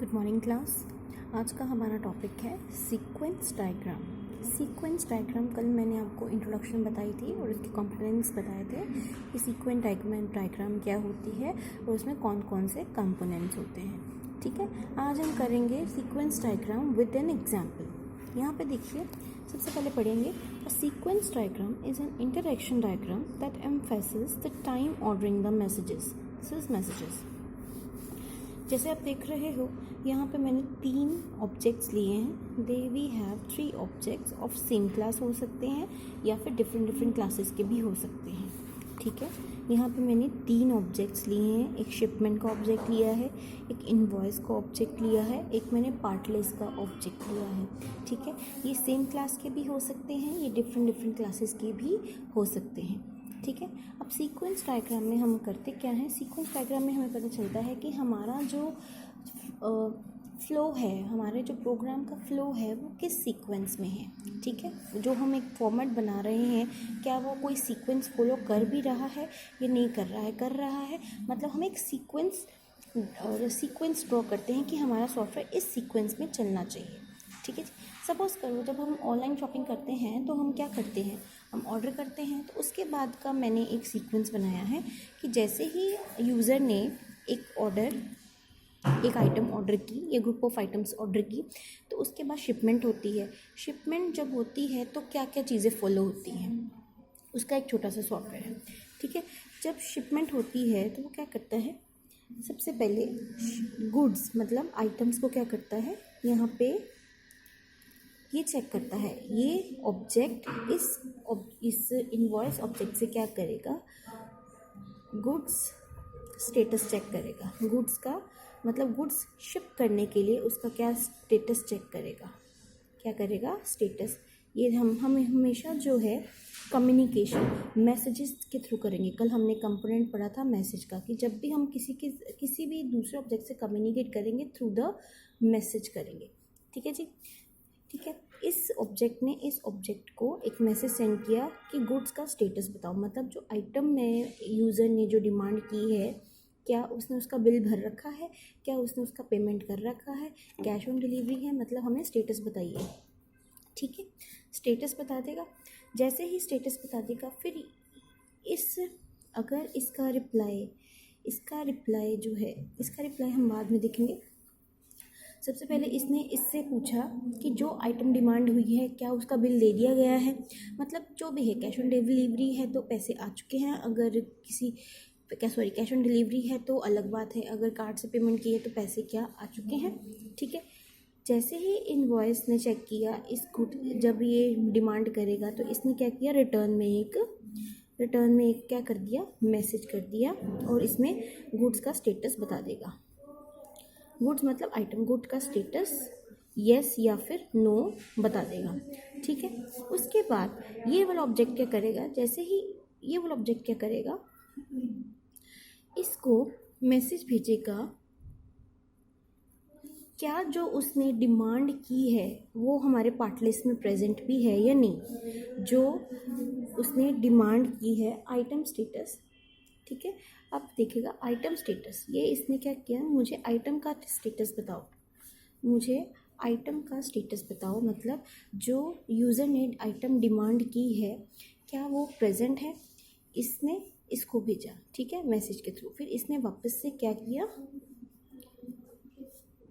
Good morning class. आज का हमारा टॉपिक है सीक्वेंस डायग्राम। सीक्वेंस डायग्राम कल मैंने आपको इंट्रोडक्शन बताई थी और उसके कंपोनेंट्स बताए थे कि सीक्वेंस डायग्राम क्या होती है और उसमें कौन कौन से कंपोनेंट्स होते हैं। ठीक है, आज हम करेंगे sequence diagram with an example. यहाँ पे देखिए, सबसे पहले पढ़ेंगे a sequence diagram is an interaction diagram that emphasis the time ordering the messages. जैसे आप देख रहे हो, यहाँ पे मैंने 3 ऑब्जेक्ट्स लिए हैं। They we have 3 objects of same class हो सकते हैं या फिर डिफरेंट क्लासेस के भी हो सकते हैं। ठीक है, यहाँ पे मैंने 3 ऑब्जेक्ट्स लिए हैं। एक शिपमेंट का ऑब्जेक्ट लिया है, एक इनवॉइस का ऑब्जेक्ट लिया है, एक मैंने पार्टलेस का ऑब्जेक्ट लिया है। ठीक है, ये सेम क्लास के भी हो सकते हैं, ये डिफरेंट क्लासेस के भी हो सकते हैं। ठीक है, अब सीक्वेंस डायग्राम में हम करते क्या हैं। सीक्वेंस डायग्राम में हमें पता चलता है कि हमारा जो फ्लो है, हमारे जो प्रोग्राम का फ्लो है वो किस सीक्वेंस में है। ठीक है, जो हम एक फॉर्मेट बना रहे हैं, क्या वो कोई सीक्वेंस फॉलो कर भी रहा है या नहीं कर रहा है। कर रहा है मतलब हम एक सीक्वेंस ड्रॉ करते हैं कि हमारा सॉफ्टवेयर इस सीक्वेंस में चलना चाहिए। ठीक है, सपोज़ करो जब हम ऑनलाइन शॉपिंग करते हैं तो हम क्या करते हैं, हम ऑर्डर करते हैं। तो उसके बाद का मैंने एक सीक्वेंस बनाया है कि जैसे ही यूज़र ने एक आइटम ऑर्डर की या ग्रुप ऑफ आइटम्स ऑर्डर की, तो उसके बाद शिपमेंट होती है। शिपमेंट जब होती है तो क्या क्या चीज़ें फॉलो होती हैं, उसका एक छोटा सा सॉफ्टवेयर है। ठीक है, जब शिपमेंट होती है तो वो क्या करता है, सबसे पहले गुड्स मतलब आइटम्स को क्या करता है, यहाँ पे ये चेक करता है। ये ऑब्जेक्ट इस इनवॉइस ऑब्जेक्ट से क्या करेगा, गुड्स स्टेटस चेक करेगा। गुड्स का मतलब गुड्स शिप करने के लिए उसका क्या स्टेटस चेक करेगा, क्या करेगा, स्टेटस। ये हम हमेशा जो है कम्युनिकेशन मैसेजेस के थ्रू करेंगे। कल हमने कंपोनेंट पढ़ा था मैसेज का, कि जब भी हम किसी भी दूसरे ऑब्जेक्ट से कम्युनिकेट करेंगे थ्रू द मैसेज करेंगे। ठीक है जी, ठीक है। इस ऑब्जेक्ट ने इस ऑब्जेक्ट को एक मैसेज सेंड किया कि गुड्स का स्टेटस बताओ। मतलब जो आइटम में यूज़र ने जो डिमांड की है, क्या उसने उसका बिल भर रखा है, क्या उसने उसका पेमेंट कर रखा है, कैश ऑन डिलीवरी है, मतलब हमें स्टेटस बताइए। ठीक है, स्टेटस बता देगा। जैसे ही स्टेटस बता देगा, फिर अगर इसका रिप्लाई जो है, इसका रिप्लाई हम बाद में देखेंगे। सबसे पहले इसने इससे पूछा कि जो आइटम डिमांड हुई है क्या उसका बिल दे दिया गया है। मतलब जो भी है, कैश ऑन डिलीवरी है तो पैसे आ चुके हैं। अगर कैश ऑन डिलीवरी है तो अलग बात है, अगर कार्ड से पेमेंट की है तो पैसे क्या आ चुके हैं। ठीक है, जैसे ही इनवॉइस ने चेक किया जब ये डिमांड करेगा तो इसने क्या किया, रिटर्न में एक क्या कर दिया, मैसेज कर दिया, और इसमें गुड्स का स्टेटस बता देगा। गुड्स मतलब आइटम, गुड का स्टेटस यस या फिर नो बता देगा। ठीक है, उसके बाद ये वाला ऑब्जेक्ट क्या करेगा, जैसे ही ये वाला ऑब्जेक्ट क्या करेगा, इसको मैसेज भेजेगा क्या जो उसने डिमांड की है वो हमारे पार्ट लिस्ट में प्रेजेंट भी है या नहीं। जो उसने डिमांड की है आइटम स्टेटस। ठीक है, अब देखेगा आइटम स्टेटस, ये इसने क्या किया, मुझे आइटम का स्टेटस बताओ, मुझे आइटम का स्टेटस बताओ। मतलब जो यूज़र ने आइटम डिमांड की है क्या वो प्रेजेंट है। इसने इसको भेजा, ठीक है, मैसेज के थ्रू। फिर इसने वापस से क्या किया,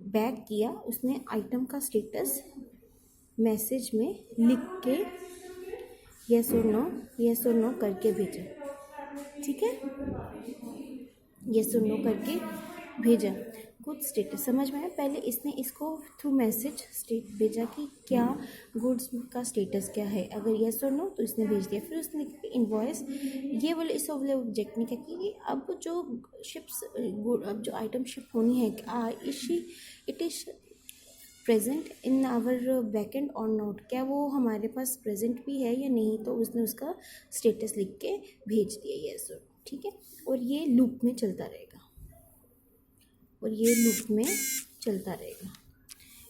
बैक किया, उसने आइटम का स्टेटस मैसेज में लिख के यस और नो करके भेजा। ठीक है, यस और नो करके भेजा। गुड स्टेटस समझ में आया। पहले इसने इसको थ्रू मैसेज भेजा कि क्या गुड्स का स्टेटस क्या है, अगर यस और नो तो इसने भेज दिया। फिर उसने इनवॉइस, ये वाले इस वाले ऑब्जेक्ट ने क्या कि अब जो आइटम शिप होनी है, it is present in our backend और नॉट, क्या वो हमारे पास प्रेजेंट भी है या नहीं। तो उसने उसका स्टेटस लिख के भेज दिया यस और नो। ठीक है, और ये लूप में चलता रहेगा,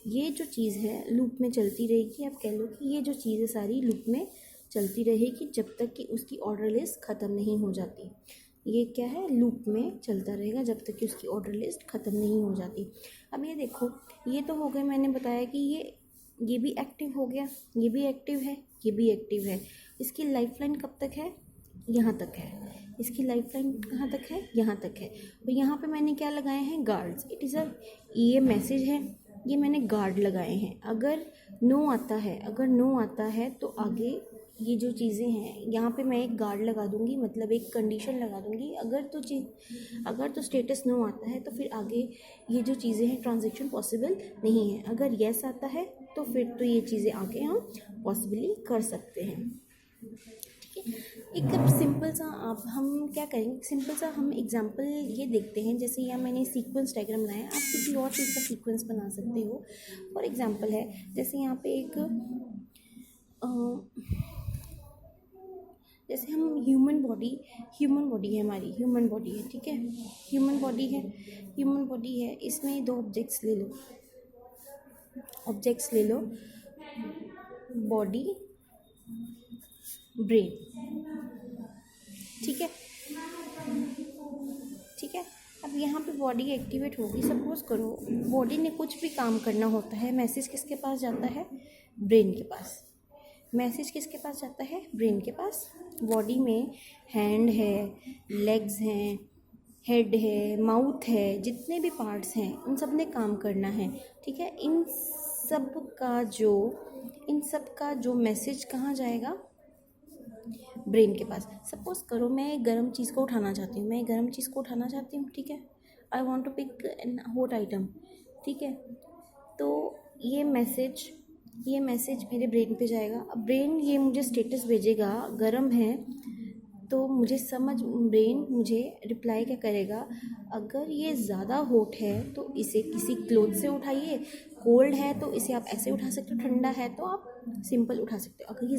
ये जो चीज़ है लूप में चलती रहेगी। आप कह लो कि ये जो चीज़ है सारी लूप में चलती रहेगी जब तक कि उसकी ऑर्डर लिस्ट ख़त्म नहीं हो जाती। ये क्या है, लूप में चलता रहेगा जब तक कि उसकी ऑर्डर लिस्ट ख़त्म नहीं हो जाती। अब ये देखो, ये तो हो गए, मैंने बताया कि ये भी एक्टिव हो गया, ये भी एक्टिव है, ये भी एक्टिव है। इसकी लाइफलाइन कब तक है, यहाँ तक है। इसकी लाइफलाइन कहाँ तक है, यहाँ तक है। और यहाँ पे मैंने क्या लगाए हैं, गार्ड्स। इट इज़ ये मैसेज है, ये मैंने गार्ड लगाए हैं। अगर नो आता है, अगर नो आता है तो आगे ये जो चीज़ें हैं, यहाँ पे मैं एक गार्ड लगा दूँगी, मतलब एक कंडीशन लगा दूँगी। अगर तो स्टेटस नो आता है तो फिर आगे ये जो चीज़ें हैं ट्रांजैक्शन पॉसिबल नहीं है। अगर येस आता है तो फिर तो ये चीज़ें आगे हम पॉसिबली कर सकते हैं। ठीक है, एक सिंपल सा आप हम क्या करेंगे, सिंपल सा हम एग्जांपल ये देखते हैं। जैसे यहाँ मैंने सीक्वेंस डायग्राम बनाया, आप किसी और चीज़ का सीक्वेंस बना सकते हो। फॉर एग्जांपल है, जैसे यहाँ पे एक जैसे हम ह्यूमन बॉडी है, हमारी ह्यूमन बॉडी है, ठीक है, ह्यूमन बॉडी है। इसमें दो ऑब्जेक्ट्स ले लो, बॉडी, ब्रेन, ठीक है। अब यहाँ पे बॉडी एक्टिवेट होगी। सपोज करो बॉडी ने कुछ भी काम करना होता है, मैसेज किसके पास जाता है, ब्रेन के पास। मैसेज किसके पास जाता है, ब्रेन के पास। बॉडी में हैंड है, लेग्स हैं, हेड है, माउथ है, जितने भी पार्ट्स हैं उन सब ने काम करना है, ठीक है। इन सब का जो मैसेज कहाँ जाएगा, ब्रेन के पास। सपोज करो मैं एक गर्म चीज़ को उठाना चाहती हूँ, ठीक है। I want to pick an hot item, ठीक है। तो ये मैसेज मेरे ब्रेन पे जाएगा। अब ब्रेन ये मुझे स्टेटस भेजेगा, गर्म है, तो ब्रेन मुझे रिप्लाई क्या करेगा, अगर ये ज़्यादा हॉट है तो इसे किसी क्लोथ से उठाइए, कोल्ड है तो इसे आप ऐसे उठा सकते हो, ठंडा है तो आप सिंपल उठा सकते हो। अगर ये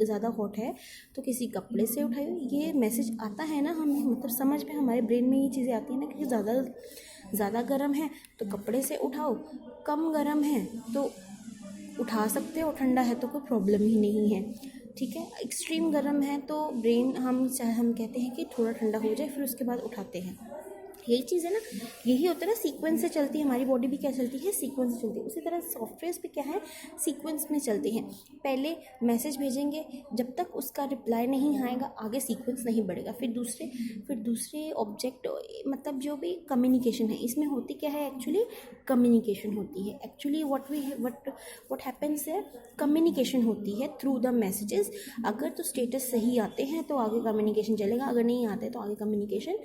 ज़्यादा हॉट है तो किसी कपड़े से उठाइए। ये मैसेज आता है ना हमें, मतलब समझ में हमारे ब्रेन में ये चीज़ें आती हैं ना कि ज़्यादा गर्म है तो कपड़े से उठाओ, कम गर्म है तो उठा सकते हो, ठंडा है तो कोई प्रॉब्लम ही नहीं है, ठीक है। एक्सट्रीम गर्म है तो ब्रेन हम कहते हैं कि थोड़ा ठंडा हो जाए, फिर उसके बाद उठाते हैं। यही चीज़ है ना, यही होता है ना, सीक्वेंस से चलती है हमारी बॉडी भी। क्या चलती है, सीक्वेंस से चलती है। उसी तरह सॉफ्टवेयर्स भी क्या है, सीक्वेंस में चलते हैं। पहले मैसेज भेजेंगे, जब तक उसका रिप्लाई नहीं आएगा आगे सीक्वेंस नहीं बढ़ेगा। फिर दूसरे ऑब्जेक्ट, मतलब जो भी कम्युनिकेशन है, इसमें होती क्या है, एक्चुअली कम्युनिकेशन होती है। एक्चुअली व्हाट हैपेंस है, कम्युनिकेशन होती है थ्रू द मैसेजेस। अगर तो स्टेटस सही आते हैं तो आगे कम्युनिकेशन चलेगा, अगर नहीं आते तो आगे कम्युनिकेशन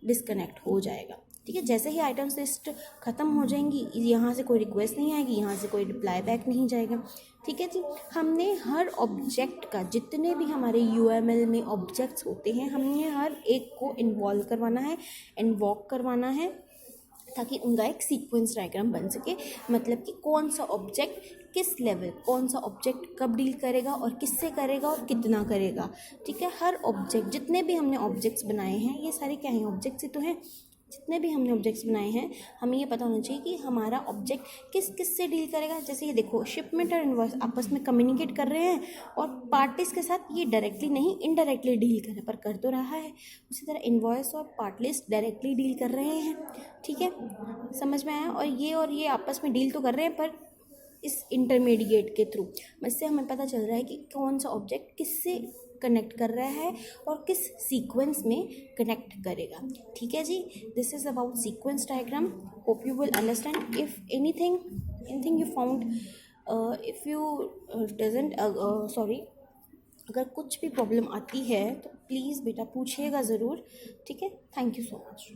डिस्कनेक्ट हो जाएगा, ठीक है। जैसे ही आइटम्स लिस्ट ख़त्म हो जाएंगी, यहाँ से कोई रिक्वेस्ट नहीं आएगी, यहाँ से कोई रिप्लाई बैक नहीं जाएगा, ठीक है जी। हमने हर ऑब्जेक्ट का, जितने भी हमारे UML में ऑब्जेक्ट्स होते हैं, हमने हर एक को इन्वॉल्व करवाना है ताकि उनका एक सीक्वेंस डायग्राम बन सके। मतलब कि कौन सा ऑब्जेक्ट किस लेवल, कौन सा ऑब्जेक्ट कब डील करेगा और किससे करेगा और कितना करेगा, ठीक है। हर ऑब्जेक्ट, जितने भी हमने ऑब्जेक्ट्स बनाए हैं, ये सारे क्या हैं, ऑब्जेक्ट्स ही तो हैं। जितने भी हमने ऑब्जेक्ट्स बनाए हैं, हमें ये पता होना चाहिए कि हमारा ऑब्जेक्ट किस से डील करेगा। जैसे ये देखो, शिपमेंट और इनवॉइस आपस में कम्युनिकेट कर रहे हैं, और पार्टीज के साथ ये डायरेक्टली नहीं, इनडायरेक्टली डील कर रहे हैं, पर कर तो रहा है। उसी तरह इनवॉइस और पार्ट लिस्ट डायरेक्टली डील कर रहे हैं, ठीक है, समझ में आया। और ये आपस में डील तो कर रहे हैं, पर इस इंटरमीडिएट के थ्रू। इससे हमें पता चल रहा है कि कौन सा ऑब्जेक्ट किससे कनेक्ट कर रहा है और किस सीक्वेंस में कनेक्ट करेगा, ठीक है जी। This is about sequence diagram. Hope you will understand. If anything you found, if you doesn't, sorry, अगर कुछ भी प्रॉब्लम आती है तो प्लीज़ बेटा पूछिएगा ज़रूर, ठीक है। Thank you so much.